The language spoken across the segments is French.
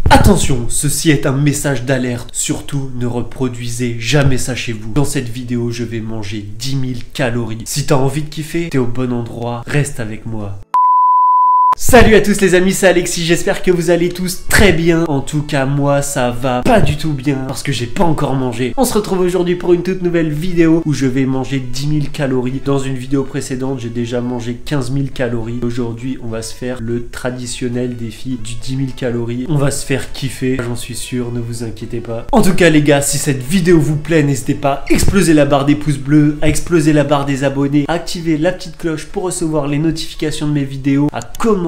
Attention, ceci est un message d'alerte. Surtout, ne reproduisez jamais ça chez vous. Dans cette vidéo, je vais manger 10 000 calories. Si t'as envie de kiffer, t'es au bon endroit. Reste avec moi. Salut à tous les amis, c'est Alexis, j'espère que vous allez tous très bien. En tout cas, moi ça va pas du tout bien parce que j'ai pas encore mangé. On se retrouve aujourd'hui pour une toute nouvelle vidéo où je vais manger 10 000 calories. Dans une vidéo précédente, j'ai déjà mangé 15 000 calories. Aujourd'hui, on va se faire le traditionnel défi du 10 000 calories. On va se faire kiffer, j'en suis sûr, ne vous inquiétez pas. En tout cas les gars, si cette vidéo vous plaît, n'hésitez pas à exploser la barre des pouces bleus, à exploser la barre des abonnés, à activer la petite cloche pour recevoir les notifications de mes vidéos, à commenter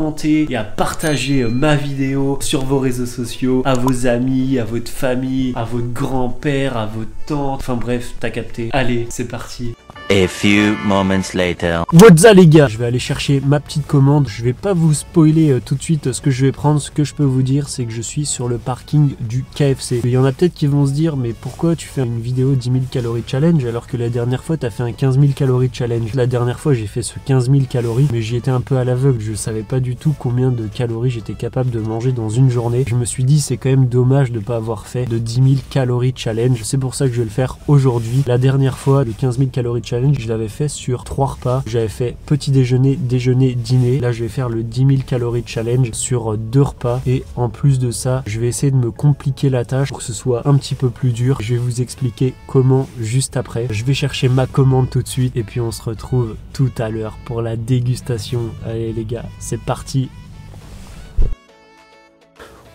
et à partager ma vidéo sur vos réseaux sociaux, à vos amis, à votre famille, à votre grand-père, à votre tante, enfin bref, t'as capté. Allez, c'est parti. A few moments later. What's up les gars, je vais aller chercher ma petite commande. Je vais pas vous spoiler tout de suite ce que je vais prendre. Ce que je peux vous dire, c'est que je suis sur le parking du KFC. Il y en a peut-être qui vont se dire, mais pourquoi tu fais une vidéo 10 000 calories challenge alors que la dernière fois t'as fait un 15 000 calories challenge. La dernière fois j'ai fait ce 15 000 calories, mais j'y étais un peu à l'aveugle. Je savais pas du tout combien de calories j'étais capable de manger dans une journée. Je me suis dit, c'est quand même dommage de pas avoir fait de 10 000 calories challenge. C'est pour ça que je vais le faire aujourd'hui. La dernière fois, le 15 000 calories challenge, je l'avais fait sur 3 repas. J'avais fait petit déjeuner, déjeuner, dîner. Là, je vais faire le 10 000 calories challenge sur 2 repas. Et en plus de ça, je vais essayer de me compliquer la tâche pour que ce soit un petit peu plus dur. Je vais vous expliquer comment juste après. Je vais chercher ma commande tout de suite. Et puis, on se retrouve tout à l'heure pour la dégustation. Allez les gars, c'est parti.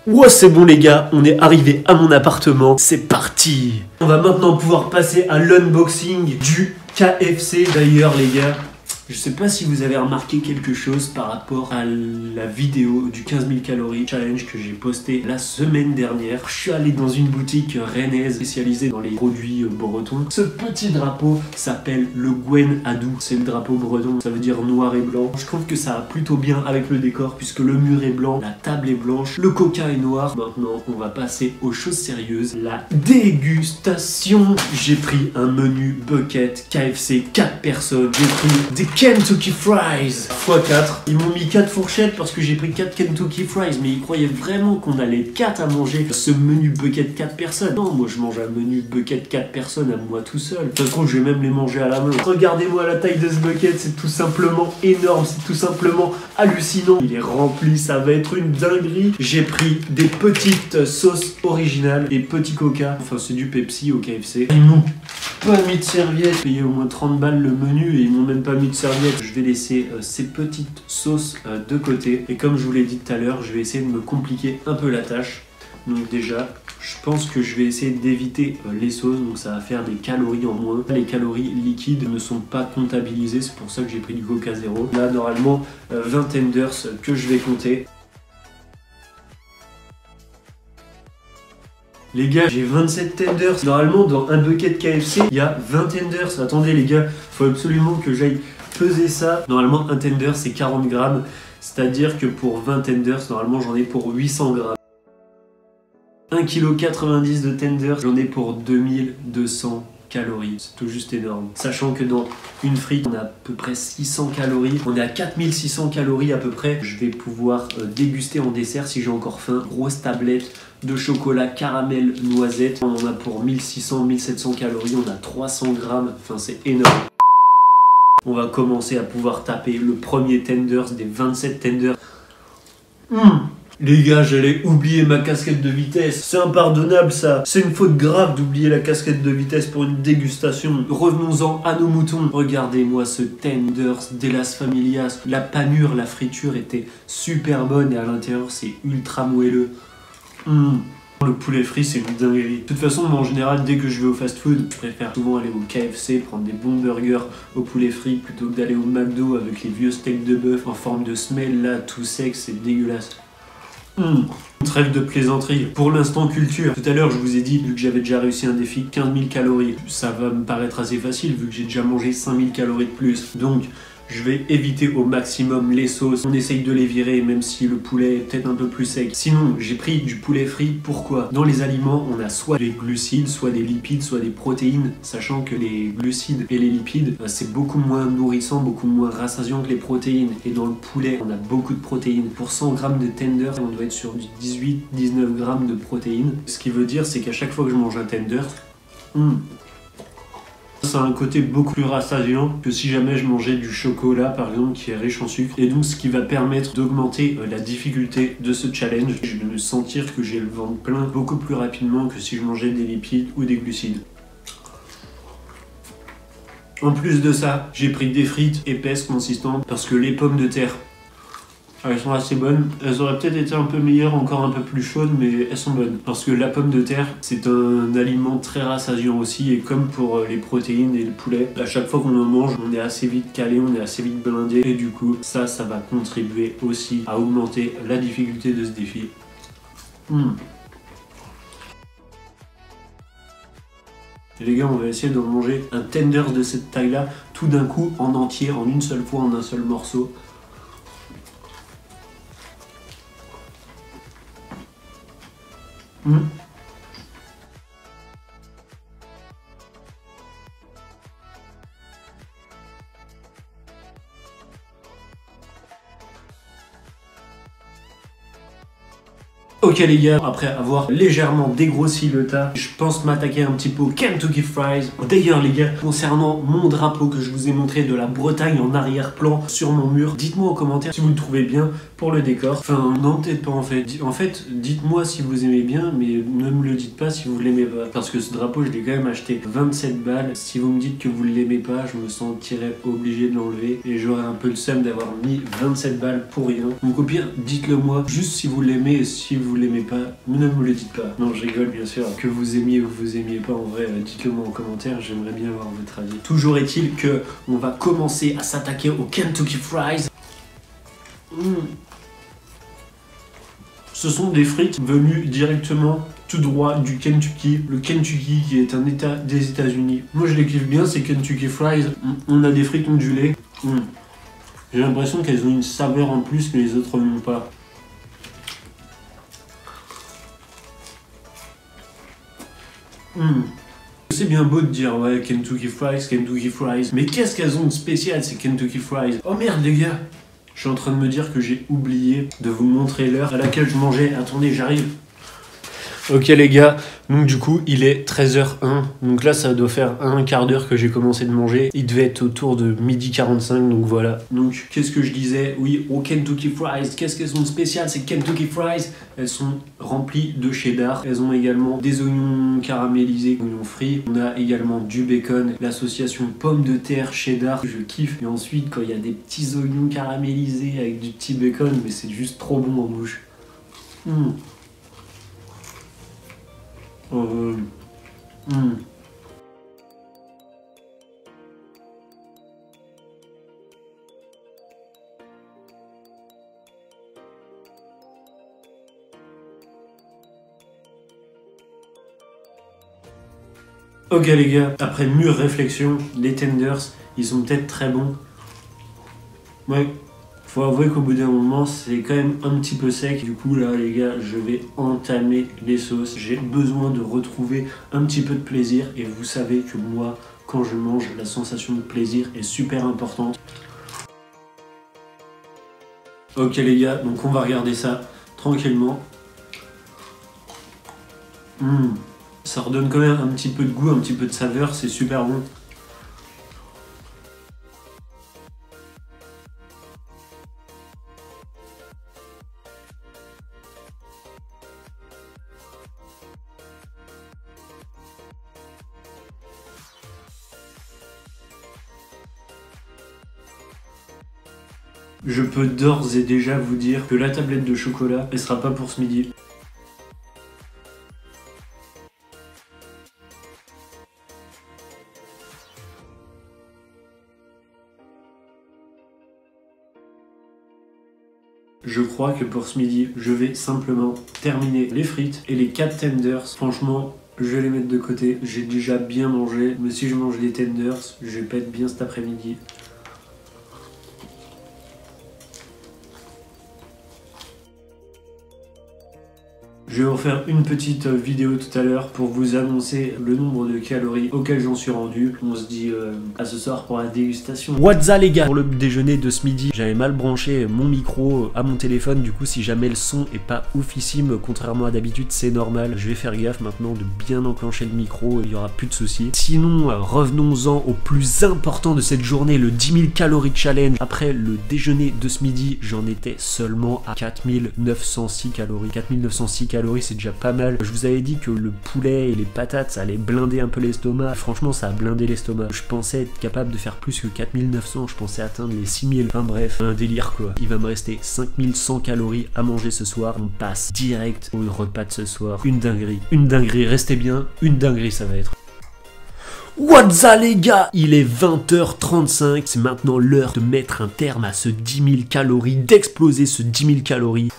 Ouais, c'est bon les gars, on est arrivé à mon appartement, c'est parti. On va maintenant pouvoir passer à l'unboxing du KFC. D'ailleurs les gars, je sais pas si vous avez remarqué quelque chose par rapport à la vidéo du 15 000 calories challenge que j'ai posté la semaine dernière. Je suis allé dans une boutique rennaise spécialisée dans les produits bretons. Ce petit drapeau s'appelle le Gwen Adou. C'est le drapeau breton, ça veut dire noir et blanc. Je trouve que ça va plutôt bien avec le décor puisque le mur est blanc, la table est blanche, le coca est noir. Maintenant, on va passer aux choses sérieuses. La dégustation. J'ai pris un menu bucket KFC 4 personnes. J'ai pris des Kentucky Fries x4. Ils m'ont mis 4 fourchettes parce que j'ai pris 4 Kentucky Fries, mais ils croyaient vraiment qu'on allait être 4 à manger ce menu bucket 4 personnes. Non, moi je mange un menu bucket 4 personnes à moi tout seul. De toute façon, je vais même les manger à la main. Regardez-moi la taille de ce bucket, c'est tout simplement énorme, c'est tout simplement hallucinant. Il est rempli, ça va être une dinguerie. J'ai pris des petites sauces originales, des petits coca, enfin c'est du Pepsi au KFC. Ils m'ont pas mis de serviette, payé au moins 30 balles le menu et ils m'ont même pas mis de serviette. Je vais laisser ces petites sauces de côté et comme je vous l'ai dit tout à l'heure, je vais essayer de me compliquer un peu la tâche. Donc déjà, je pense que je vais essayer d'éviter les sauces, donc ça va faire des calories en moins. Les calories liquides ne sont pas comptabilisées, c'est pour ça que j'ai pris du Coca Zéro. Là, normalement, 20 tenders que je vais compter. Les gars, j'ai 27 tenders. Normalement, dans un bucket KFC, il y a 20 tenders. Attendez les gars, faut absolument que j'aille peser ça. Normalement, un tender, c'est 40 grammes. C'est-à-dire que pour 20 tenders, normalement, j'en ai pour 800 grammes. 1,90 kg de tenders, j'en ai pour 2200 calories. C'est tout juste énorme. Sachant que dans une frite, on a à peu près 600 calories. On est à 4600 calories à peu près. Je vais pouvoir déguster en dessert si j'ai encore faim. Grosse tablette de chocolat caramel noisette. On en a pour 1600-1700 calories. On a 300 grammes. Enfin, c'est énorme. On va commencer à pouvoir taper le premier tenders des 27 tenders. Les gars, j'allais oublier ma casquette de vitesse. C'est impardonnable ça. C'est une faute grave d'oublier la casquette de vitesse pour une dégustation. Revenons-en à nos moutons. Regardez-moi ce tenders d'Elas Familias. La panure, la friture était super bonne et à l'intérieur c'est ultra moelleux. Le poulet frit, c'est une dinguerie. De toute façon, moi en général, dès que je vais au fast-food, je préfère souvent aller au KFC, prendre des bons burgers au poulet frit plutôt que d'aller au McDo avec les vieux steaks de bœuf en forme de semelle là, tout sec, c'est dégueulasse. Trêve de plaisanterie. Pour l'instant culture. Tout à l'heure je vous ai dit, vu que j'avais déjà réussi un défi 15 000 calories, ça va me paraître assez facile vu que j'ai déjà mangé 5 000 calories de plus. Donc Je vais éviter au maximum les sauces. On essaye de les virer même si le poulet est peut-être un peu plus sec. Sinon, j'ai pris du poulet frit. Pourquoi? Dans les aliments, on a soit des glucides, soit des lipides, soit des protéines. Sachant que les glucides et les lipides, c'est beaucoup moins nourrissant, beaucoup moins rassasiant que les protéines. Et dans le poulet, on a beaucoup de protéines. Pour 100 grammes de tender, on doit être sur du 18-19 grammes de protéines. Ce qui veut dire, c'est qu'à chaque fois que je mange un tender, ça a un côté beaucoup plus rassasiant que si jamais je mangeais du chocolat par exemple qui est riche en sucre. Et donc ce qui va permettre d'augmenter la difficulté de ce challenge. Je vais me sentir que j'ai le ventre plein beaucoup plus rapidement que si je mangeais des lipides ou des glucides. En plus de ça, j'ai pris des frites épaisses, consistantes, parce que les pommes de terre, elles sont assez bonnes. Elles auraient peut-être été un peu meilleures, encore un peu plus chaudes, mais elles sont bonnes. Parce que la pomme de terre, c'est un aliment très rassasiant aussi. Et comme pour les protéines et le poulet, à chaque fois qu'on en mange, on est assez vite calé, on est assez vite blindé. Et du coup, ça va contribuer aussi à augmenter la difficulté de ce défi. Et les gars, on va essayer de manger un tender de cette taille-là, tout d'un coup, en entier, en une seule fois, en un seul morceau. Ok les gars, après avoir légèrement dégrossi le tas, je pense m'attaquer un petit peu au Kentucky Fries. D'ailleurs les gars, concernant mon drapeau que je vous ai montré de la Bretagne en arrière-plan sur mon mur, dites-moi en commentaire si vous le trouvez bien pour le décor. Enfin non, peut-être pas en fait. En fait, dites-moi si vous aimez bien, mais ne me le dites pas si vous l'aimez pas. Parce que ce drapeau, je l'ai quand même acheté 27 balles. Si vous me dites que vous ne l'aimez pas, je me sentirais obligé de l'enlever. Et j'aurais un peu le seum d'avoir mis 27 balles pour rien. Donc au pire, dites-le moi, juste si vous l'aimez et si vous l'aimez pas, ne me le dites pas. Non, je rigole bien sûr. Que vous aimiez ou vous aimiez pas, en vrai, dites-le moi en commentaire, j'aimerais bien avoir votre avis. Toujours est-il que on va commencer à s'attaquer au Kentucky Fries. Ce sont des frites venues directement tout droit du Kentucky. Le Kentucky qui est un état des États-Unis. Moi je les kiffe bien ces Kentucky Fries. On a des frites ondulées. J'ai l'impression qu'elles ont une saveur en plus que les autres n'ont pas. C'est bien beau de dire ouais Kentucky Fries, mais qu'est-ce qu'elles ont de spécial ces Kentucky Fries? Oh merde les gars, je suis en train de me dire que j'ai oublié de vous montrer l'heure à laquelle je mangeais. Attendez, j'arrive. Ok les gars, donc du coup il est 13h01, donc là ça doit faire un quart d'heure que j'ai commencé de manger. Il devait être autour de 12h45, donc voilà. Donc qu'est-ce que je disais? Oui, au Kentucky Fries, qu'est-ce qu'elles sont de spécial ces Kentucky Fries? Elles sont remplies de cheddar, elles ont également des oignons caramélisés, oignons frits. On a également du bacon, l'association pommes de terre cheddar, je kiffe. Et ensuite quand il y a des petits oignons caramélisés avec du petit bacon, mais c'est juste trop bon en bouche. Ok les gars, après mûre réflexion, les tenders, ils sont peut-être très bons. Ouais. Faut avouer qu'au bout d'un moment, c'est quand même un petit peu sec. Du coup, là, les gars, je vais entamer les sauces. J'ai besoin de retrouver un petit peu de plaisir. Et vous savez que moi, quand je mange, la sensation de plaisir est super importante. Ok, les gars, donc on va regarder ça tranquillement. Ça redonne quand même un petit peu de goût, un petit peu de saveur. C'est super bon. Je peux d'ores et déjà vous dire que la tablette de chocolat, elle sera pas pour ce midi. Je crois que pour ce midi, je vais simplement terminer les frites et les 4 tenders. Franchement, je vais les mettre de côté. J'ai déjà bien mangé, mais si je mange les tenders, je vais pas être bien cet après-midi. Je vais vous faire une petite vidéo tout à l'heure pour vous annoncer le nombre de calories auxquelles j'en suis rendu. On se dit à ce soir pour la dégustation. What's up les gars? Pour le déjeuner de ce midi, j'avais mal branché mon micro à mon téléphone. Du coup, si jamais le son est pas oufissime, contrairement à d'habitude, c'est normal. Je vais faire gaffe maintenant de bien enclencher le micro, il y aura plus de soucis. Sinon, revenons-en au plus important de cette journée, le 10 000 calories challenge. Après le déjeuner de ce midi, j'en étais seulement à 4906 calories. 4906 calories, c'est déjà pas mal. Je vous avais dit que le poulet et les patates, ça allait blinder un peu l'estomac. Franchement, ça a blindé l'estomac. Je pensais être capable de faire plus que 4900, je pensais atteindre les 6000. Enfin bref, un délire quoi. Il va me rester 5100 calories à manger ce soir. On passe direct au repas de ce soir. Une dinguerie, restez bien, une dinguerie ça va être. What's up les gars? Il est 20h35, c'est maintenant l'heure de mettre un terme à ce 10 000 calories, d'exploser ce 10 000 calories.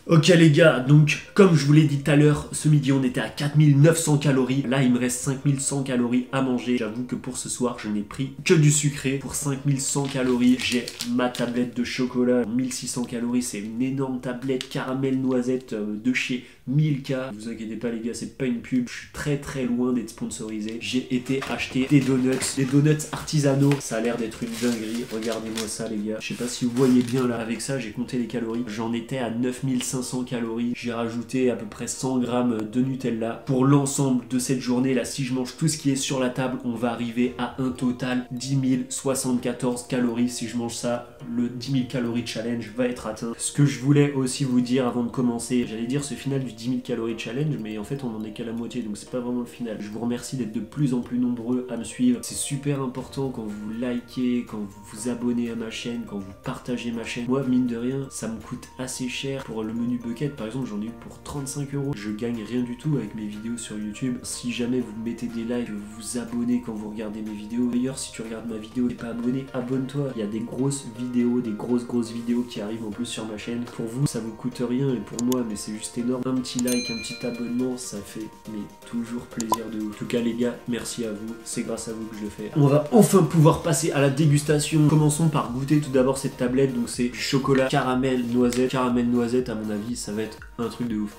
Ok les gars, donc comme je vous l'ai dit tout à l'heure, ce midi on était à 4900 calories, là il me reste 5100 calories à manger. J'avoue que pour ce soir je n'ai pris que du sucré. Pour 5100 calories, j'ai ma tablette de chocolat, 1600 calories, c'est une énorme tablette caramel noisette de chez Milka. Ne vous inquiétez pas les gars, c'est pas une pub, je suis très loin d'être sponsorisé. J'ai été acheter des donuts artisanaux, ça a l'air d'être une dinguerie. Regardez-moi ça les gars, je sais pas si vous voyez bien là, avec ça j'ai compté les calories, j'en étais à 9500 calories, j'ai rajouté à peu près 100 grammes de Nutella. Pour l'ensemble de cette journée là, si je mange tout ce qui est sur la table, on va arriver à un total 10 074 calories. Si je mange ça, le 10 000 calories challenge va être atteint. Ce que je voulais aussi vous dire avant de commencer, j'allais dire ce final du 10 000 calories challenge, mais en fait on en est qu'à la moitié, donc c'est pas vraiment le final. Je vous remercie d'être de plus en plus nombreux à me suivre. C'est super important quand vous likez, quand vous vous abonnez à ma chaîne, quand vous partagez ma chaîne. Moi, mine de rien, ça me coûte assez cher. Pour le menu bucket, par exemple, j'en ai eu pour 35 €. Je gagne rien du tout avec mes vidéos sur YouTube. Si jamais vous mettez des likes, vous vous abonnez quand vous regardez mes vidéos. D'ailleurs, si tu regardes ma vidéo et pas abonné, abonne-toi. Il y a des grosses vidéos, des grosses vidéos qui arrivent en plus sur ma chaîne. Pour vous, ça vous coûte rien, et pour moi, mais c'est juste énorme. Un petit like, un petit abonnement, ça fait mais toujours plaisir de ouf. En tout cas, les gars, merci à vous. C'est grâce à vous que je le fais. On va enfin pouvoir passer à la dégustation. Commençons par goûter tout d'abord cette tablette. Donc c'est chocolat caramel noisette. Caramel noisette, à mon avis, ça va être un truc de ouf.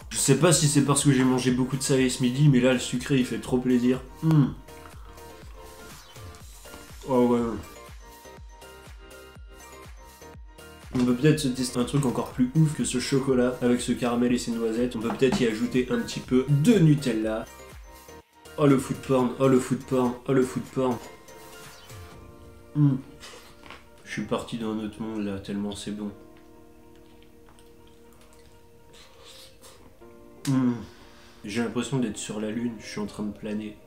Je sais pas si c'est parce que j'ai mangé beaucoup de salé ce midi, mais là le sucré il fait trop plaisir. Oh ouais. On peut peut-être se tester un truc encore plus ouf que ce chocolat avec ce caramel et ces noisettes. On peut peut-être y ajouter un petit peu de Nutella. Oh le food porn, oh le food porn, oh le food porn. Je suis parti dans un autre monde là, tellement c'est bon. J'ai l'impression d'être sur la lune, je suis en train de planer.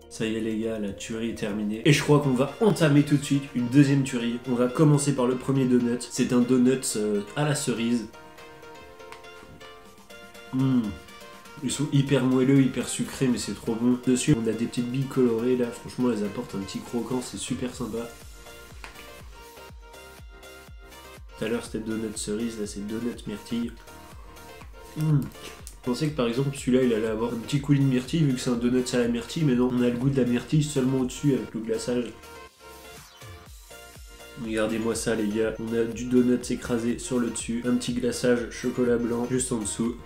Ça y est les gars, la tuerie est terminée. Et je crois qu'on va entamer tout de suite une deuxième tuerie. On va commencer par le premier donut. C'est un donut à la cerise. Ils sont hyper moelleux, hyper sucrés, mais c'est trop bon. Dessus, on a des petites billes colorées là. Franchement, elles apportent un petit croquant, c'est super sympa. Tout à l'heure, c'était donut cerise, là c'est donut myrtille. Je pensais que par exemple celui-là il allait avoir un petit coulis de myrtille vu que c'est un donut à la myrtille, mais non, on a le goût de la myrtille seulement au-dessus avec le glaçage. Regardez-moi ça les gars, on a du donut écrasé sur le dessus, un petit glaçage chocolat blanc juste en dessous.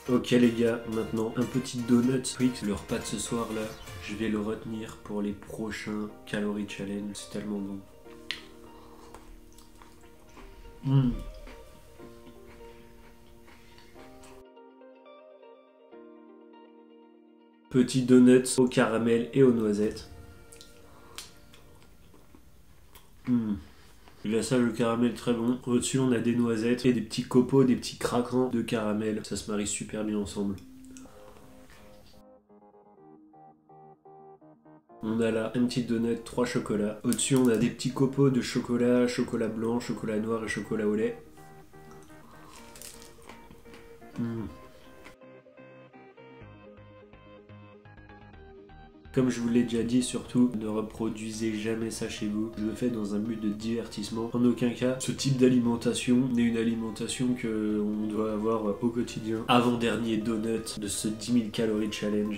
Ok les gars, maintenant un petit donut. Oui, le repas de ce soir là, je vais le retenir pour les prochains calories challenge, c'est tellement bon. Petit donut au caramel et aux noisettes. Le glaçage au caramel très bon. Au-dessus on a des noisettes et des petits copeaux, des petits craquants de caramel. Ça se marie super bien ensemble. On a là un petit donut, 3 chocolats. Au-dessus, on a des petits copeaux de chocolat, chocolat blanc, chocolat noir et chocolat au lait. Comme je vous l'ai déjà dit, surtout, ne reproduisez jamais ça chez vous. Je le fais dans un but de divertissement. En aucun cas, ce type d'alimentation n'est une alimentation que on doit avoir au quotidien. Avant-dernier donut de ce 10 000 calories challenge.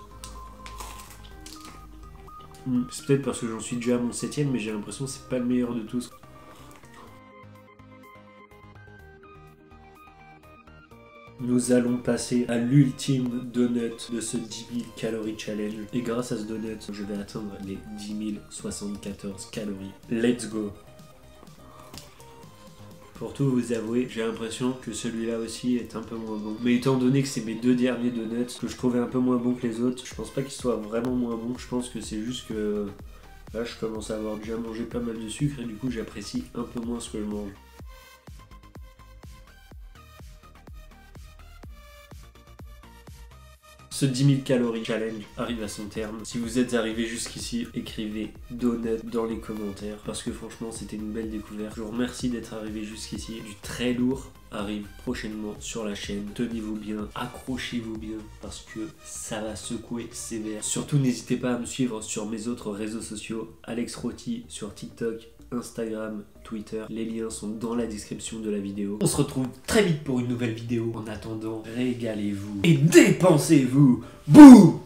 C'est peut-être parce que j'en suis déjà à mon 7ème, mais j'ai l'impression que c'est pas le meilleur de tous. Nous allons passer à l'ultime donut de ce 10 000 calories challenge. Et grâce à ce donut, je vais atteindre les 10 074 calories. Let's go! Pour tout vous avouer, j'ai l'impression que celui-là aussi est un peu moins bon. Mais étant donné que c'est mes 2 derniers donuts que je trouvais un peu moins bons que les autres, je pense pas qu'ils soient vraiment moins bons. Je pense que c'est juste que là, je commence à avoir déjà mangé pas mal de sucre et du coup, j'apprécie un peu moins ce que je mange. Ce 10 000 calories challenge arrive à son terme. Si vous êtes arrivé jusqu'ici, écrivez donut dans les commentaires parce que franchement c'était une belle découverte. Je vous remercie d'être arrivé jusqu'ici. Du très lourd arrive prochainement sur la chaîne. Tenez-vous bien, accrochez-vous bien parce que ça va secouer sévère. Surtout n'hésitez pas à me suivre sur mes autres réseaux sociaux. Alex Roty sur TikTok, Instagram, Twitter. Les liens sont dans la description de la vidéo. On se retrouve très vite pour une nouvelle vidéo. En attendant, régalez-vous et dépensez-vous. Bouh!